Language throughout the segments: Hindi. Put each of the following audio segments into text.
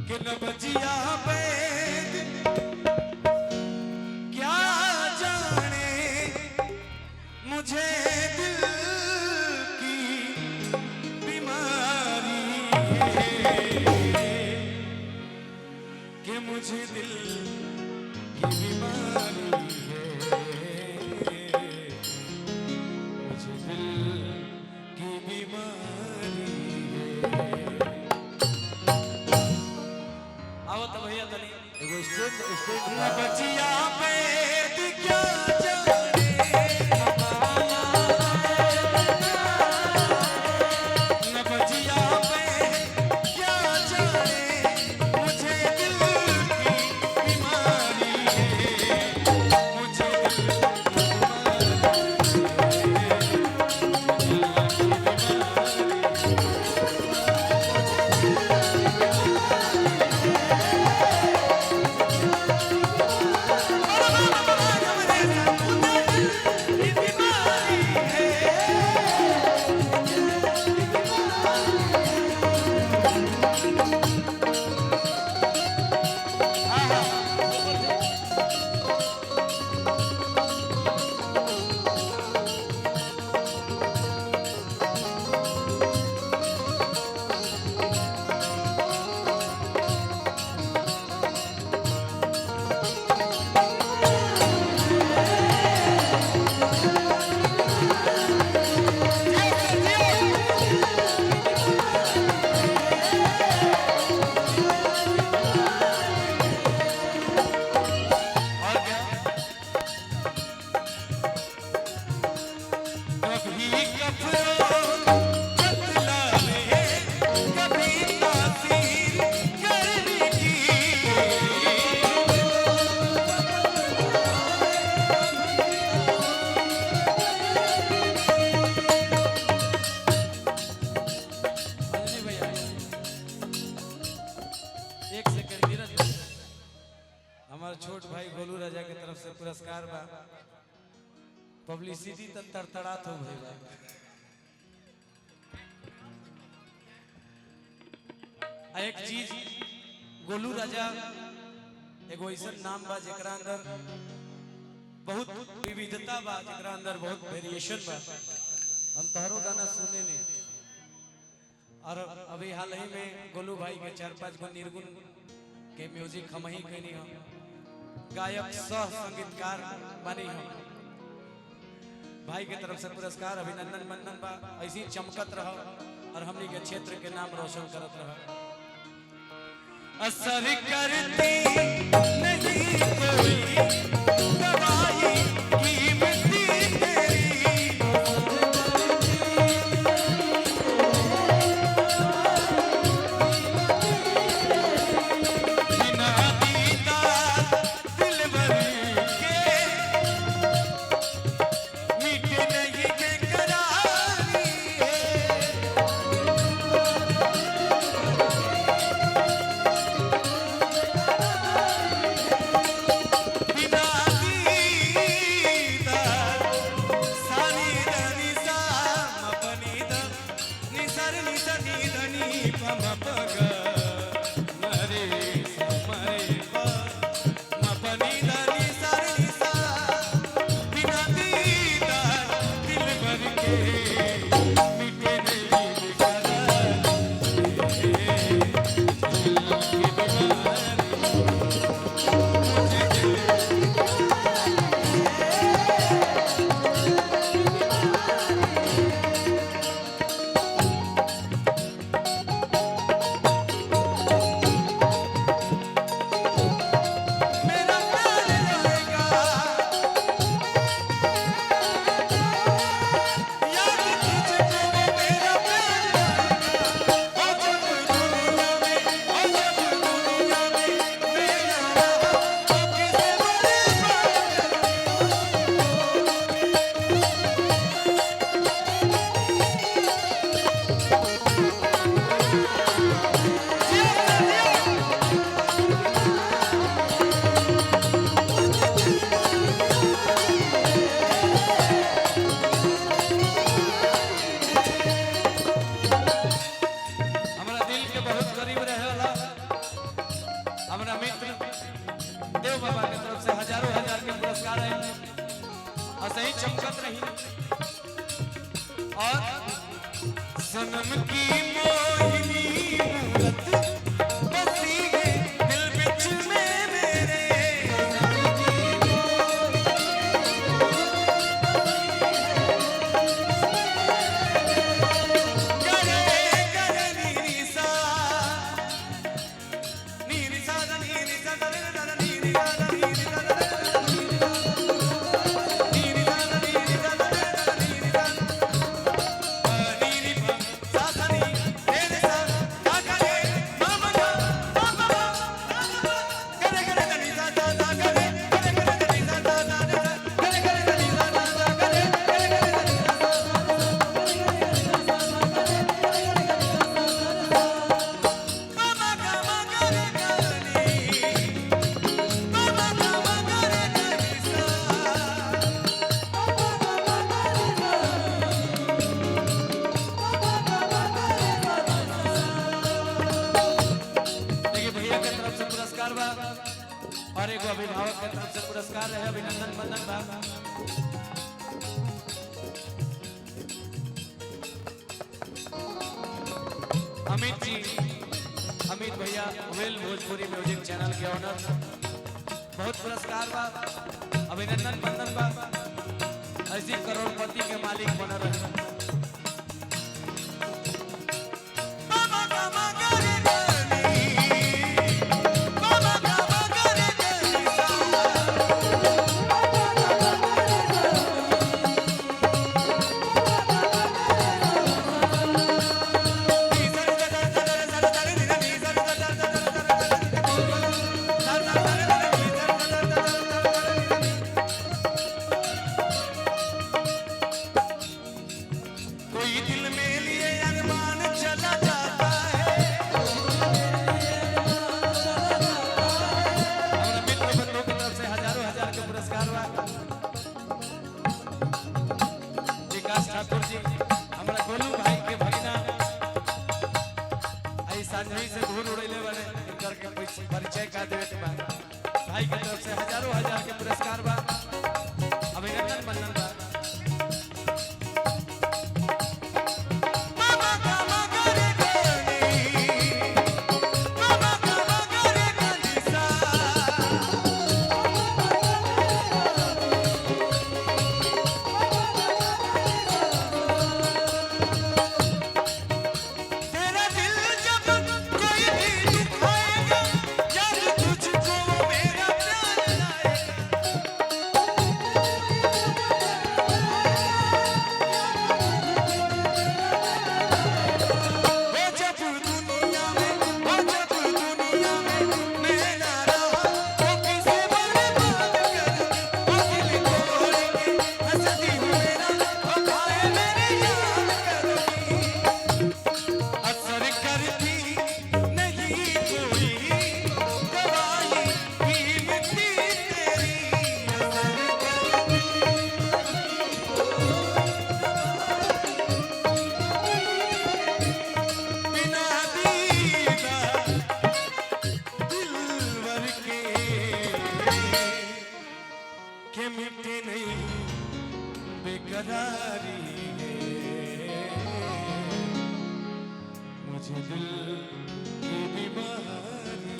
कि न बजिया बैद क्या जाने मुझे दिल की बीमारी है कि मुझे दिल की बीमारी है मुझे दिल की बीमारी है। आओ तो भैया तनी एगो स्टेट न बचिया बैद क्या न बजिया बैद क्या जाने मुझे दिल की बीमारी है मुझे हमारे छोट भाई गोलू राजा के तरफ से पुरस्कार बा पब्लिसिटी त तड़तड़ात हो गई बा। एक चीज गोलू राजा एगो ऐसा नाम बा जेकरा अंदर बहुत विविधता बा जेकरा अंदर बहुत वेरिएशन बा। हम तोहरो गाना सुने ने और अभी हाल ही में गोलू भाई के 4-5 गो निर्गुण के म्यूजिक हम ही कहनी हम गायक सह संगीतकार बनी हम भाई के तरफ से पुरस्कार अभिनंदन बंदन बा ऐसी चमकत रहो और हमनी के क्षेत्र के नाम रोशन करत रहो। असर करती नहीं कोई दवाई कीमती तेरी बिना दीदार दिलबर के मीठे नहीं बेकरारी है ऐसे ही चमकत रही और सनम की मोहिनी मूरत बसी है दिल बिच में मेरे और एक अभिभावक के तरफ से पुरस्कार रहे अभिनंदन बंदन बा अमित जी अमित भैया वेल भोजपुरी म्यूजिक चैनल के ऑनर बहुत पुरस्कार बा अभिनंदन बंदन बा ऐसी करोड़पति के मालिक बना रहे ठाकुर जी हमारा गोलू भाई के भगिना आई सांझी से धूल उड़ैले वाले करके परिचय का देवे के बाद भाई के तरफ से हजारों हजार के पुरस्कार बा अभिनंदन बंदन बा मुझे दिल की बीमारी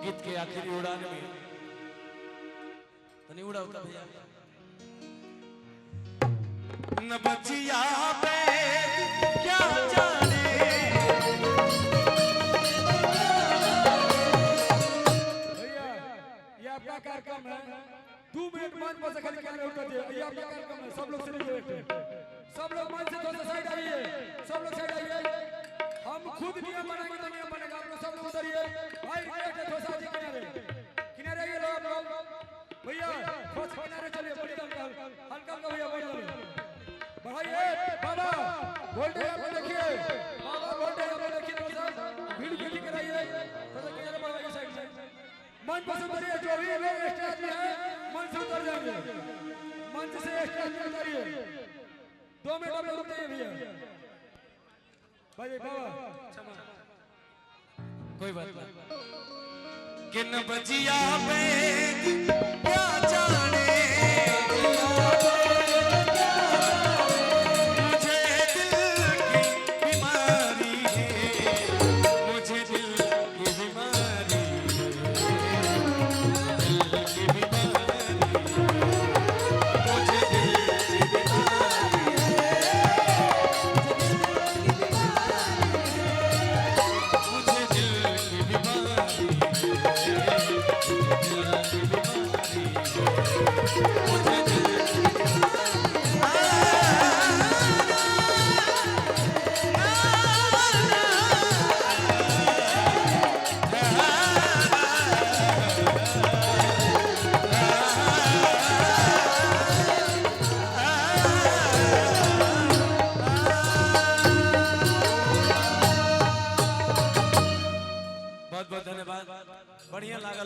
गीत के आखिरी उड़ान में तो नहीं उड़ा उड़ा भैया न बचिया पे क्या जाने भैया ये आपका कार्यक्रम है 2 मिनट मान पर से खाली कैमरा उठा दिए ये आपका कार्यक्रम है सब लोग सेलिब्रेट सब लोग मन से थोड़ा साइड आइए सब लोग साइड आइए हम खुद नियम बनाएंगे तो नियम बनेगा आप लोग सब लोग उधरिए भाई रिलेट थोड़ा सा किनारे किनारे आइए लोग भैया थोड़ा किनारे चलिए बड़ी हल्का हल्का भैया बढ़ बढ़ाइए बाबा वोल्टेज आप देखिए बाबा वोल्टेज आप देखिए थोड़ा सा भीड़ भीड़ कराइए थोड़ा किनारे बढ़ाइए साइड से मन पसंद करिए जो भी लोग स्टेज में है मन से उतर जाइए मंच से स्टेज में उतरिए 2 मिनट आप लोग रुकिए भैया भाई बाबा कोई बात नहीं किन बजिया बेग क्या जाने मुझे दिल की बीमारी है मुझे दिल की बीमारी मुझे दिल की बीमारी मुझे दिल की बीमारी बहुत बहुत धन्यवाद बढ़िया लागल।